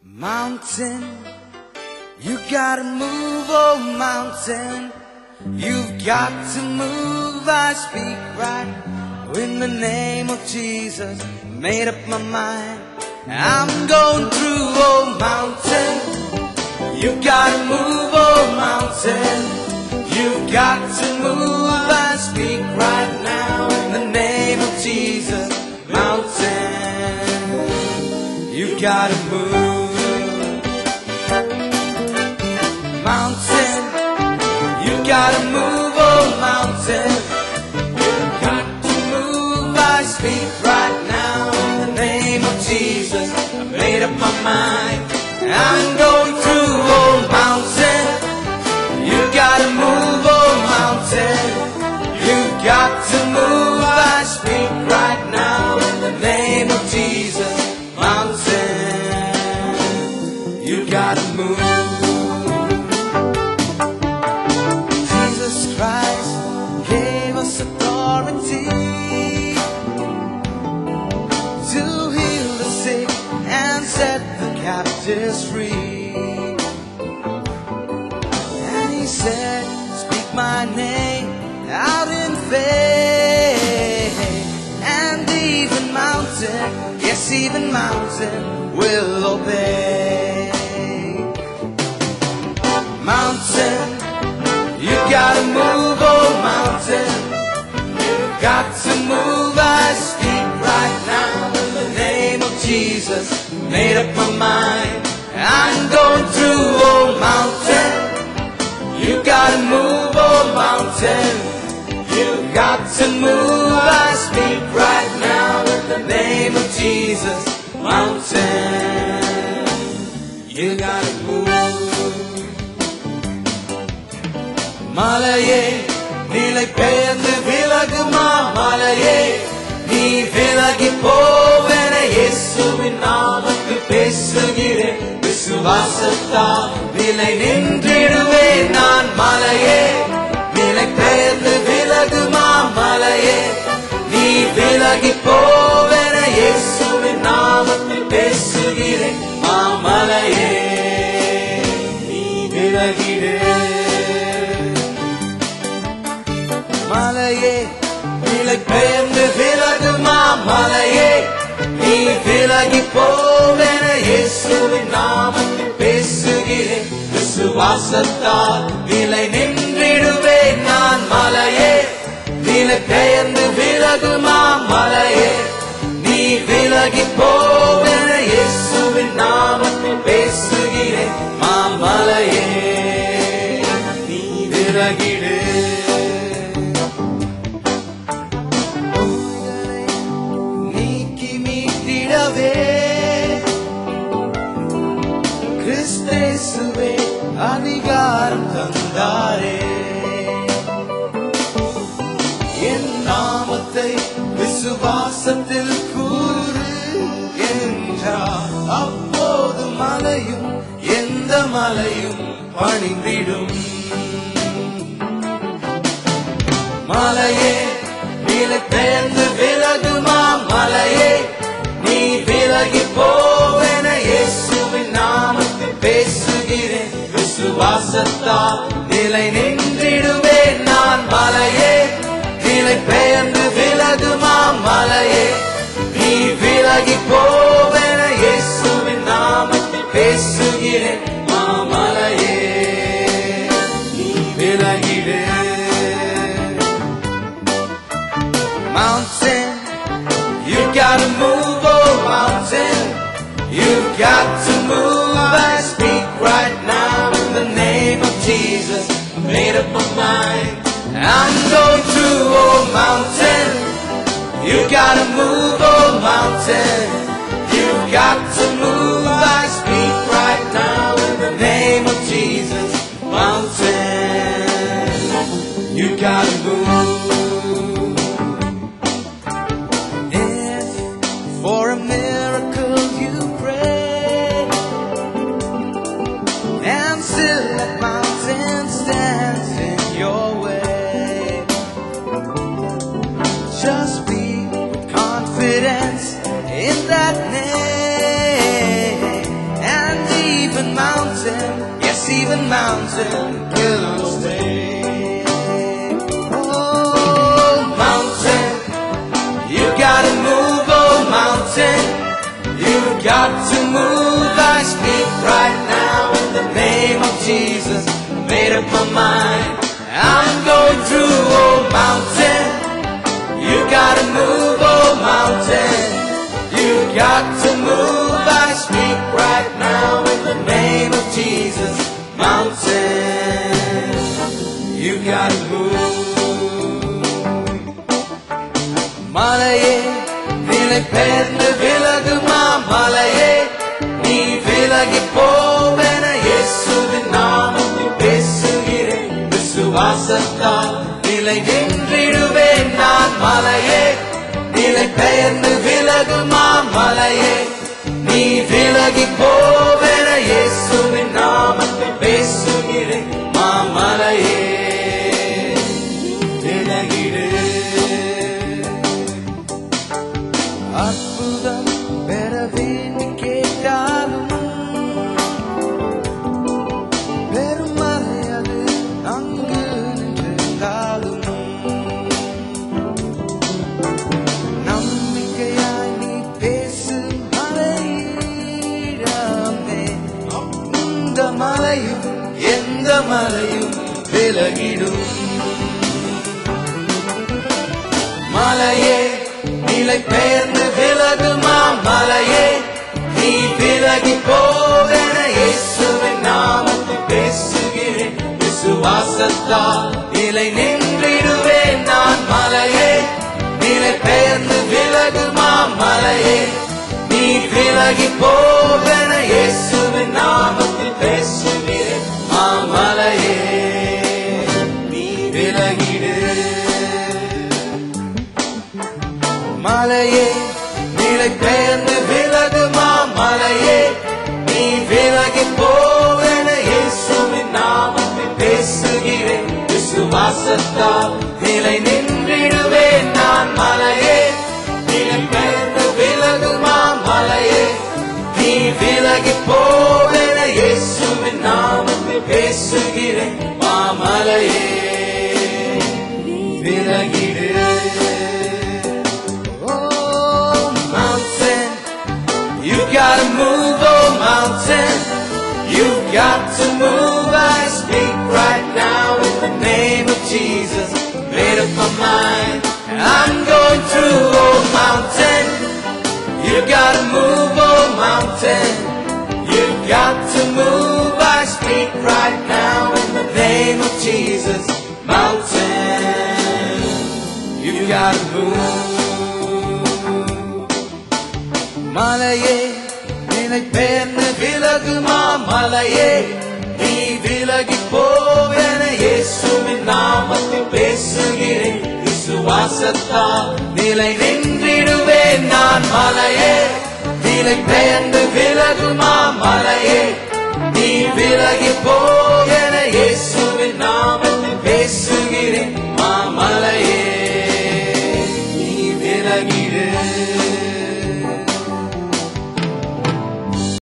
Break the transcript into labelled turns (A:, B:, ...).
A: Mountain, you gotta move, oh mountain, you've got to move. I speak right in the name of Jesus. Made up my mind, I'm going through, oh mountain, you gotta move, oh mountain, you've got to move. I speak right now in the name of Jesus. Mountain, you gotta move. Mountain, you gotta move, oh mountain, you got to move. I speak right now in the name of Jesus. I made up my mind, I'm going through, oh mountain, you gotta move, oh mountain, you got to move. I speak right now in the name of Jesus. Mountain, you gotta move. Christ gave us authority to heal the sick and set the captives free. And he said, speak my name out in faith, and even mountain, yes, even mountain will obey. Mountain, you gotta move, oh mountain, you got to move. I speak right now in the name of Jesus. Made up my mind, I'm going through, oh mountain, you gotta move, oh mountain, you got to move. I speak right now in the name of Jesus. Mountain, you gotta move. மலையே நிலை பெயர்ந்து விலகுமா, மலையே நீ விலகி போவென இயேசுவின் நாமத்தில் பேசுகிறேன். விசுவாசத்தால் நிலை நின்றிடுவேன் நான். மலையே நிலை பெயர்ந்து விலகுமா, மலையே நீ விலகி போவென இயேசுவின் நாமத்தில் பேசுகிறேன். மாமலையே நீ விலகிடு. மலையே நிலை பெயர்ந்து விலகுமா, மலையே நீ விலகி போவென இயேசுவின் நாமத்தில் பேசுகிறேன். விசுவாசத்தால் நிலை நின்றிடுவேன் நான். மலையே நிலை பெயர்ந்து விலகுமா, மலையே நீ விலகி போவென இயேசுவின் நாமத்தில் பேசுகிறேன். மாமலையே நீ விலகிடு. கிறிஸ்தேசுவே அதிகாரம் தந்தாரே, என் நாமத்தை விசுவாசத்தில் கூறு என்றார். அப்போது மலையும் எந்த மலையும் பணிந்திடும். மலையே நிலை பெயர்ந்து விலகுமா, மலையே நீ விலகி போவென இயேசுவின் நாமத்தில் பேசுகிறேன். விசுவாசத்தால் நிலை நின்றிடுவேன் நான். மலையே நிலை பெயர்ந்து விலகுமா, மலையே நீ விலகி போவென இயேசுவின் நாமத்தில் பேசுகிறேன். மாமலையே நீ விலகிடு. Mountain, you gotta move, oh mountain, you've got to move. I speak right now in the name of Jesus. I made up my mind, I'm going through, oh mountain, you gotta move, oh mountain, you've got to move. I speak right now in the name of Jesus. Mountain, you gotta move. For a miracle you pray, and still that mountain stands in your way. Just be with confidence in that name. mountain will stay. Oh, mountain, you gotta move, oh mountain, you got to move. I speak right now in the name of Jesus. Made up my mind, I'm going through, oh mountain, you gotta move, oh mountain, you got to move. I speak right now in the name of Jesus. Mountain, you gotta move. மலையே நிலை பெயர்ந்து விலகுமா மலையே நீ விலகி போவென இயேசுவின் நாமத்தில் பேசுகிறேன். விசுவாசத்தால் நிலை நின்றிடுவேன் நான் மலையே நிலை பெயர்ந்து விலகுமா மலையே நீ விலகி போவென இயேசுவின் நாமத்தில் பேசுகிறேன். மாமலையே விலகிடு. அற்புதம் பெற வேண்டி கேட்டாலும் பெருமலை அது அங்கு நின்றிருந்தாலும் நம்பிக்கையாய் நீ பேசு மலையிடமே. இந்த மலையும் எந்த மலையும் விலகிடும். மலையே நிலை பெயர்ந்து விலகுமா மலையே நீ விலகி போவென இயேசுவின் நாமத்தில் பேசுகிறேன். விசுவாசத்தால் நிலை நின்றிடுவேன் நான் மலையே நிலை பெயர்ந்து விலகுமா மலையே நீ விலகி போவென இயேசுவின் நாமத்தில் பேசுகிறேன். மாமலையே நீ விலகிடு. மலையே நிலை பெயர்ந்து விலகுமா மலையே நீ விலகி போவென இயேசுவின் நாமத்தில் பேசுகிறேன். விசுவாசத்தால் நிலை நின்றிடுவேன் நான் மலையே நிலை பெயர்ந்து விலகுமா மலையே நீ விலகி போவென இயேசுவின் நாமத்தில் பேசுகிறேன். மாமலையே விலகிடு. You gotta move, oh mountain, you've got to move. I speak right now in the name of Jesus. Made up my mind, I'm going through, oh mountain, you gotta move, oh mountain, you've got to move. I speak right now in the name of Jesus. Mountain, you gotta move. மலையே நிலை பெயர்ந்து விலகுமா மலையே நீ விலகி போவென இயேசுவின் நாமத்தில் பேசுகிறேன். விசுவாசத்தால் நிலை நின்றிடுவேன் நான் மலையே நிலை பெயர்ந்து விலகுமா மலையே நீ விலகி போ